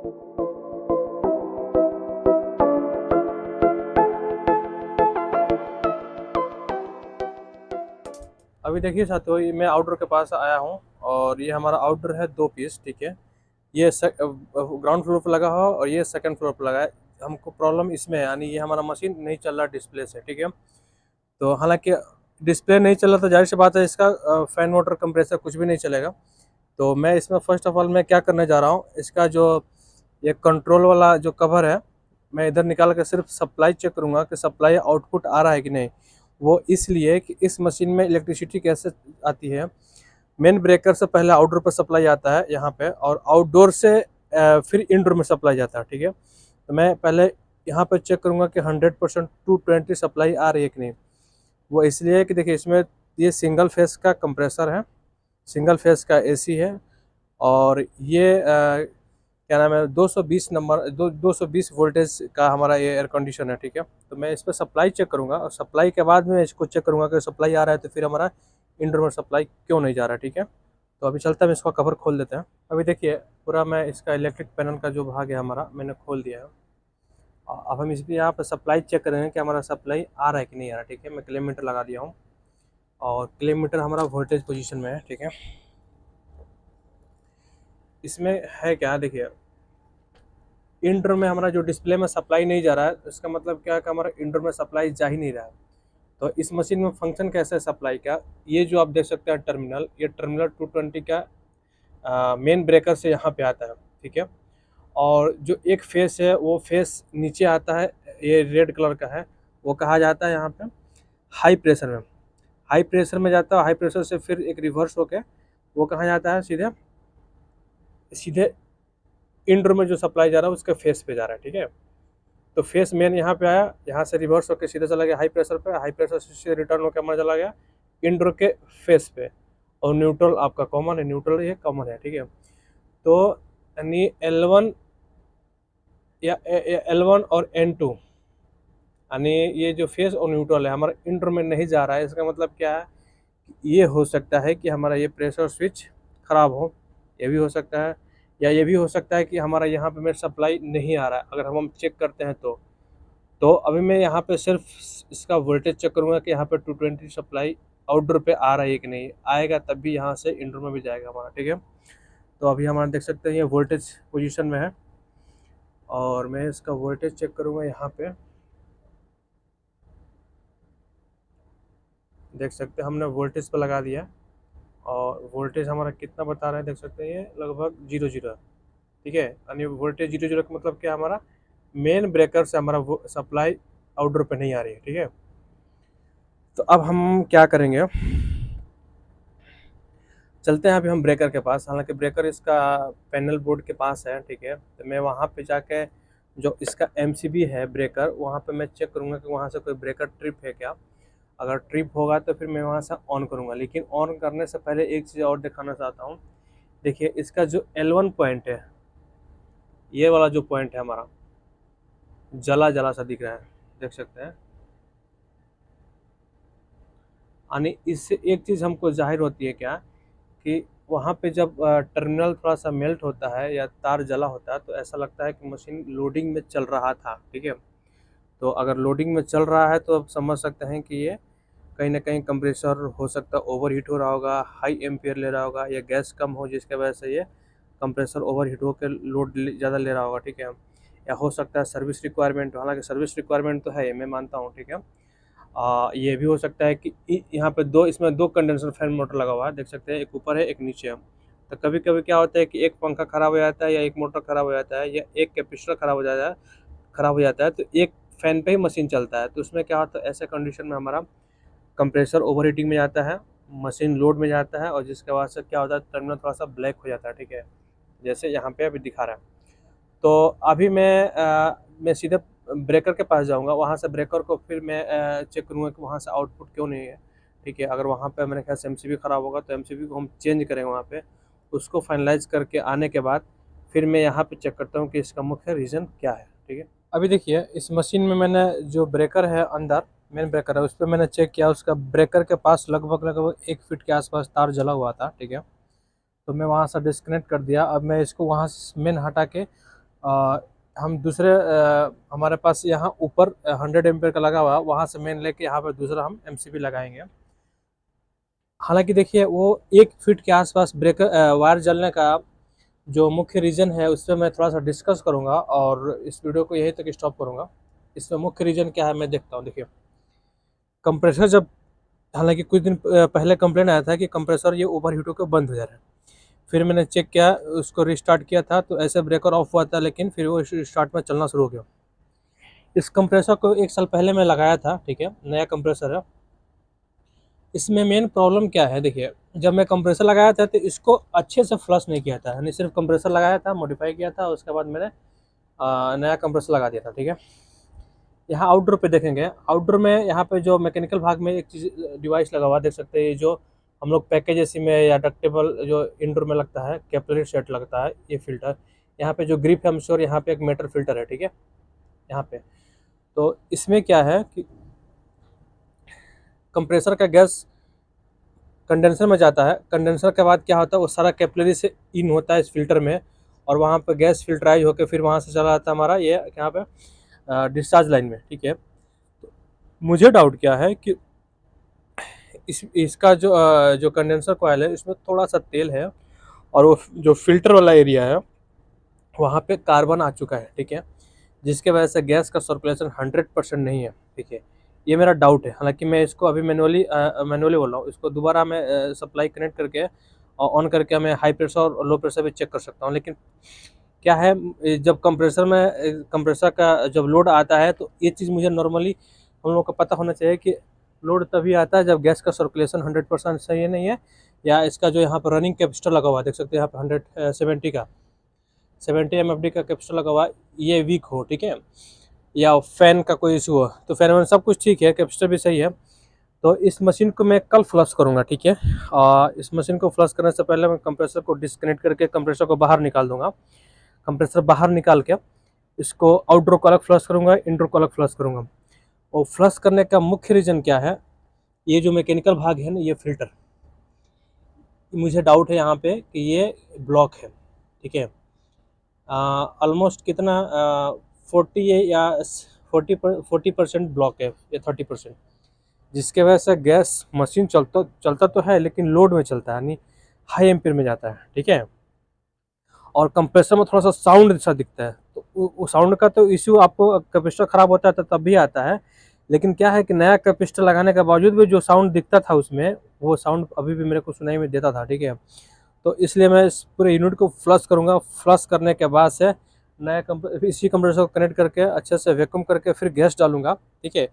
अभी देखिए साथियों, ये मैं आउटडोर के पास आया हूँ और ये हमारा आउटडोर है 2 पीस, ठीक है। ये ग्राउंड फ्लोर पर लगा हो और ये सेकंड फ्लोर पर लगा है। हमको प्रॉब्लम इसमें है, यानी ये हमारा मशीन नहीं चल रहा डिस्प्ले से, ठीक है। तो हालांकि डिस्प्ले नहीं चल रहा तो जाहिर सी बात है इसका फैन मोटर कंप्रेसर कुछ भी नहीं चलेगा। तो मैं इसमें फर्स्ट ऑफ ऑल मैं क्या करने जा रहा हूँ, इसका जो ये कंट्रोल वाला जो कवर है, मैं इधर निकाल कर सिर्फ सप्लाई चेक करूँगा कि सप्लाई आउटपुट आ रहा है कि नहीं। वो इसलिए कि इस मशीन में इलेक्ट्रिसिटी कैसे आती है, मेन ब्रेकर से पहले आउटडोर पर सप्लाई आता है यहाँ पे, और आउटडोर से फिर इंडोर में सप्लाई जाता है, ठीक है। तो मैं पहले यहाँ पे चेक करूँगा कि 100% 220 सप्लाई आ रही है कि नहीं। वो इसलिए कि देखिए इसमें ये सिंगल फेस का कंप्रेसर है, सिंगल फेस का एसी है, और ये क्या नाम है 220 नंबर 220 वोल्टेज का हमारा ये एयर कंडीशन है, ठीक है। तो मैं इस पर सप्लाई चेक करूँगा और सप्लाई के बाद में इसको चेक करूँगा कि सप्लाई आ रहा है तो फिर हमारा इंडोर में सप्लाई क्यों नहीं जा रहा है, ठीक है। तो अभी चलते हैं, इसका कवर खोल देते हैं। अभी देखिए पूरा मैं इसका इलेक्ट्रिक पैनल का जो भाग है हमारा मैंने खोल दिया है। अब हम इस पर यहाँ पर सप्लाई चेक करेंगे कि हमारा सप्लाई आ रहा है कि नहीं आ रहा, ठीक है। मैं किलोमीटर लगा दिया हूँ और किलोमीटर हमारा वोल्टेज पोजीशन में है, ठीक है। इसमें है क्या, देखिए इंडोर में हमारा जो डिस्प्ले में सप्लाई नहीं जा रहा है, इसका मतलब क्या है कि हमारा इंडोर में सप्लाई जा ही नहीं रहा है। तो इस मशीन में फंक्शन कैसे है सप्लाई का, ये जो आप देख सकते हैं टर्मिनल, ये टर्मिनल 220 का मेन ब्रेकर से यहाँ पे आता है, ठीक है। और जो एक फेस है वो फेस नीचे आता है, ये रेड कलर का है, वो कहा जाता है यहाँ पे हाई प्रेशर में। हाई प्रेशर में जाता है, हाई प्रेशर से फिर एक रिवर्स होके वो कहाँ जाता है, सीधे सीधे इंडोर में जो सप्लाई जा रहा है उसके फेस पे जा रहा है, ठीक है। तो फेस मेन यहाँ पे आया, यहाँ से रिवर्स होकर सीधे चला गया हाई प्रेशर पे, हाई प्रेशर से रिटर्न होकर हमारा चला गया इंडोर के फेस पे। और न्यूट्रल आपका कॉमन है, न्यूट्रल ये कॉमन है, ठीक है। तो यानी L1 या L1 और N2, यानी ये जो फेस और न्यूट्रल है हमारा इंडोर में नहीं जा रहा है। इसका मतलब क्या है, ये हो सकता है कि हमारा ये प्रेशर स्विच ख़राब हो, ये भी हो सकता है, या ये भी हो सकता है कि हमारा यहाँ पे में सप्लाई नहीं आ रहा है। अगर हम चेक करते हैं तो अभी मैं यहाँ पे सिर्फ इसका वोल्टेज चेक करूँगा कि यहाँ पे 220 सप्लाई आउटडोर पे आ रहा है कि नहीं, आएगा तब भी यहाँ से इंडोर में भी जाएगा हमारा, ठीक है। तो अभी हमारा देख सकते हैं ये वोल्टेज पोजीशन में है और मैं इसका वोल्टेज चेक करूँगा। यहाँ पे देख सकते हैं हमने वोल्टेज पर लगा दिया और वोल्टेज हमारा कितना बता रहा है, देख सकते हैं ये लगभग 0 है, ठीक है। यानी वोल्टेज 0 का मतलब क्या, हमारा मेन ब्रेकर से हमारा वो सप्लाई आउटडोर पे नहीं आ रही है, ठीक है। तो अब हम क्या करेंगे, चलते हैं अभी हम ब्रेकर के पास। हालांकि ब्रेकर इसका पैनल बोर्ड के पास है, ठीक है। तो मैं वहाँ पे जाके जो इसका MCB है ब्रेकर, वहाँ पे मैं चेक करूँगा कि वहाँ से कोई ब्रेकर ट्रिप है क्या। अगर ट्रिप होगा तो फिर मैं वहाँ से ऑन करूँगा, लेकिन ऑन करने से पहले एक चीज़ और दिखाना चाहता हूँ। देखिए इसका जो L1 पॉइंट है, ये वाला जो पॉइंट है हमारा जला जला सा दिख रहा है, देख सकते हैं। यानी इससे एक चीज़ हमको जाहिर होती है क्या, कि वहाँ पे जब टर्मिनल थोड़ा सा मेल्ट होता है या तार जला होता है तो ऐसा लगता है कि मशीन लोडिंग में चल रहा था, ठीक है। तो अगर लोडिंग में चल रहा है तो आप समझ सकते हैं कि ये कहीं ना कहीं कंप्रेसर हो सकता है ओवर हीट हो रहा होगा, हाई एम्पियर ले रहा होगा, या गैस कम हो जिसके वजह से ये कंप्रेसर ओवर हीट होकर लोड ज़्यादा ले रहा होगा, ठीक है। या हो सकता है सर्विस रिक्वायरमेंट, हालांकि सर्विस रिक्वायरमेंट तो है ये मैं मानता हूँ, ठीक है। ये भी हो सकता है कि यहाँ पे इसमें दो कंडेंसर फैन मोटर लगा हुआ है, देख सकते हैं, एक ऊपर है एक नीचे है। तो कभी कभी क्या होता है कि एक पंखा ख़राब हो जाता है या एक मोटर ख़राब हो जाता है या एक कैपेसिटर ख़राब हो जाता है तो एक फ़ैन पे ही मशीन चलता है। तो उसमें क्या होता है, ऐसे कंडीशन में हमारा कंप्रेसर ओवर हीटिंग में जाता है, मशीन लोड में जाता है, और जिसके बाद से क्या होता है टर्मिनल थोड़ा सा ब्लैक हो जाता है, ठीक है, जैसे यहाँ पे अभी दिखा रहा है। तो अभी मैं सीधे ब्रेकर के पास जाऊंगा, वहाँ से ब्रेकर को फिर मैं चेक करूँगा कि वहाँ से आउटपुट क्यों नहीं है, ठीक है। अगर वहाँ पे मेरे ख्याल से MCB ख़राब होगा तो MCB को हम चेंज करेंगे वहाँ पे, उसको फाइनलाइज करके आने के बाद फिर मैं यहाँ पे चेक करता हूँ कि इसका मुख्य रीज़न क्या है, ठीक है। अभी देखिए इस मशीन में मैंने जो ब्रेकर है अंदर मेन ब्रेकर है उस पर मैंने चेक किया, उसका ब्रेकर के पास लगभग लगभग 1 फीट के आसपास तार जला हुआ था, ठीक है। तो मैं वहाँ से डिस्कनेक्ट कर दिया। अब मैं इसको वहाँ से मेन हटा के हम दूसरे हमारे पास यहाँ ऊपर 100 एम्पेयर का लगा हुआ है, वहाँ से मेन लेके यहाँ पर दूसरा हम एमसीबी लगाएंगे। हालांकि देखिए वो 1 फीट के आसपास ब्रेकर वायर जलने का जो मुख्य रीज़न है उस पर मैं थोड़ा सा डिस्कस करूँगा और इस वीडियो को यहीं तक स्टॉप करूँगा। इसमें मुख्य रीज़न क्या है मैं देखता हूँ। देखिए कंप्रेसर जब, हालांकि कुछ दिन पहले कंप्लेन आया था कि कंप्रेसर ये ओवर हीट होकर बंद हो जा रहा है। फिर मैंने चेक किया, उसको रिस्टार्ट किया था तो ऐसे ब्रेकर ऑफ हुआ था, लेकिन फिर वो स्टार्ट में चलना शुरू हो गया। इस कंप्रेसर को 1 साल पहले मैं लगाया था, ठीक है, नया कंप्रेसर है। इसमें मेन प्रॉब्लम क्या है, देखिए जब मैं कंप्रेसर लगाया था तो इसको अच्छे से फ्लश नहीं किया था, यानी सिर्फ कंप्रेसर लगाया था, मॉडिफाई किया था, उसके बाद मैंने नया कंप्रेसर लगा दिया था, ठीक है। यहाँ आउटडोर पे देखेंगे, आउटडोर में यहाँ पे जो मैकेनिकल भाग में एक चीज़ डिवाइस लगा हुआ देख सकते हैं, जो हम लोग पैकेज एसी में या डक्टेबल जो इंडोर में लगता है, कैपिलरी सेट लगता है, ये फिल्टर यहाँ पे जो ग्रिप है, हम श्योर यहाँ पे एक मेटल फिल्टर है, ठीक है, यहाँ पे। तो इसमें क्या है कि कंप्रेसर का गैस कंडेंसर में जाता है, कंडेंसर के बाद क्या होता है वो सारा कैपिलरी से इन होता है इस फिल्टर में, और वहाँ पर गैस फिल्टराइज होकर फिर वहाँ से चला जाता है हमारा ये यहाँ पे डिस्चार्ज लाइन में, ठीक है। तो मुझे डाउट क्या है कि इसका जो कंडेंसर कॉइल है इसमें थोड़ा सा तेल है, और वो जो फिल्टर वाला एरिया है वहाँ पे कार्बन आ चुका है, ठीक है, जिसके वजह से गैस का सर्कुलेशन 100% नहीं है, ठीक है। ये मेरा डाउट है। हालांकि मैं इसको अभी मैनुअली बोल रहा हूँ, इसको दोबारा मैं सप्लाई कनेक्ट करके और ऑन करके मैं हाई प्रेशर और लो प्रेशर भी चेक कर सकता हूँ। लेकिन क्या है, जब कंप्रेसर का जब लोड आता है तो ये चीज़ मुझे नॉर्मली हम लोग को पता होना चाहिए कि लोड तभी आता है जब गैस का सर्कुलेशन 100% सही नहीं है, या इसका जो यहाँ पर रनिंग कैपेसिटर लगा हुआ है देख सकते हैं यहाँ पर 70 MFD का कैपेसिटर लगा हुआ है, ये वीक हो, ठीक है, या फैन का कोई इशू हो, तो फैन में सब कुछ ठीक है, कैपेसिटर भी सही है। तो इस मशीन को मैं कल फ्लश करूँगा, ठीक है। इस मशीन को फ्लश करने से पहले मैं कंप्रेसर को डिस्कनेक्ट करके कंप्रेसर को बाहर निकाल दूंगा। कंप्रेसर बाहर निकाल के इसको आउटडोर को अलग फ्लश करूँगा, इंडोर को अलग फ्लश करूँगा। और फ्लश करने का मुख्य रीज़न क्या है, ये जो मैकेनिकल भाग है ना, ये फिल्टर, मुझे डाउट है यहाँ पे कि ये ब्लॉक है, ठीक है। ऑलमोस्ट कितना 40% ब्लॉक है या 30%, जिसके वजह से गैस मशीन चलता तो है लेकिन लोड में चलता है, यानी हाई एम्पीयर में जाता है, ठीक है। और कंप्रेसर में थोड़ा सा साउंड सा दिखता है, तो वो साउंड का तो इश्यू आपको कैपेसिटर ख़राब होता है तो तब भी आता है। लेकिन क्या है कि नया कैपेसिटर लगाने के बावजूद भी जो साउंड दिखता था उसमें, वो साउंड अभी भी मेरे को सुनाई में देता था, ठीक है। तो इसलिए मैं इस पूरे यूनिट को फ्लश करूँगा। फ्लश करने के बाद से इसी कंप्रेसर को कनेक्ट करके अच्छे से वैक्यूम करके फिर गैस डालूंगा, ठीक है।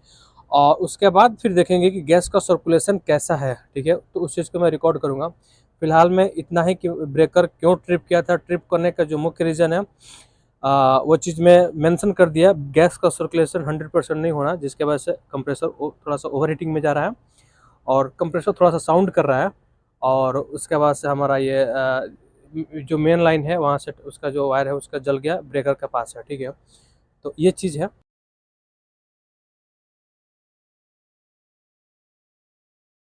और उसके बाद फिर देखेंगे कि गैस का सर्कुलेशन कैसा है, ठीक है, तो उस चीज़ को मैं रिकॉर्ड करूँगा। फिलहाल में इतना ही कि ब्रेकर क्यों ट्रिप किया था, ट्रिप करने का जो मुख्य रीज़न है वो चीज़ मैं मेंशन कर दिया। गैस का सर्कुलेशन 100% नहीं होना, जिसके वजह से कंप्रेसर थोड़ा सा ओवर हीटिंग में जा रहा है और कंप्रेसर थोड़ा सा साउंड कर रहा है। और उसके बाद से हमारा ये जो मेन लाइन है वहाँ से उसका जो वायर है उसका जल गया ब्रेकर के पास है, ठीक है। तो ये चीज़ है।